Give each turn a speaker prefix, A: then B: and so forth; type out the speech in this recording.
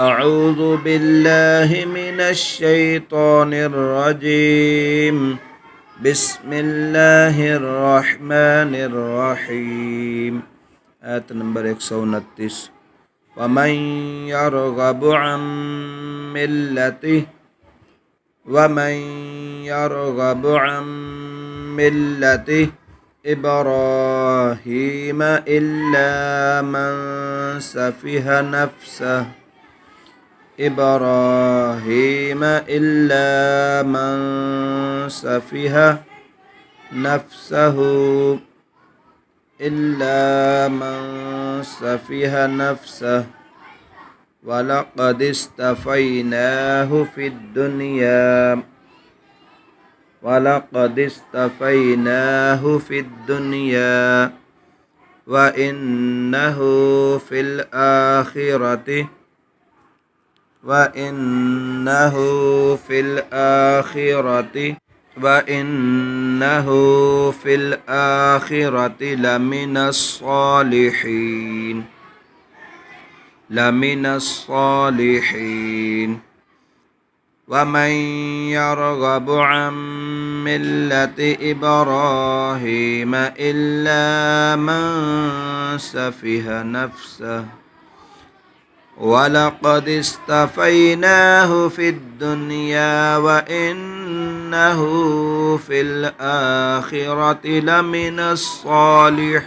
A: أعوذ بالله من الشيطان الرجيم بسم الله الرحمن الرحيم آية نمبر 129 ومن يرغب عن ملة إبراهيم إلا من سفه نفسه ولقد اصطفيناه في الدنيا وإنه في الآخرة لمن الصالحين ومن يرغب عن ملة إبراهيم إلا من سفه نفسه ولقد اصطفيناه في الدنيا وإنه في الآخرة لمن الصالحين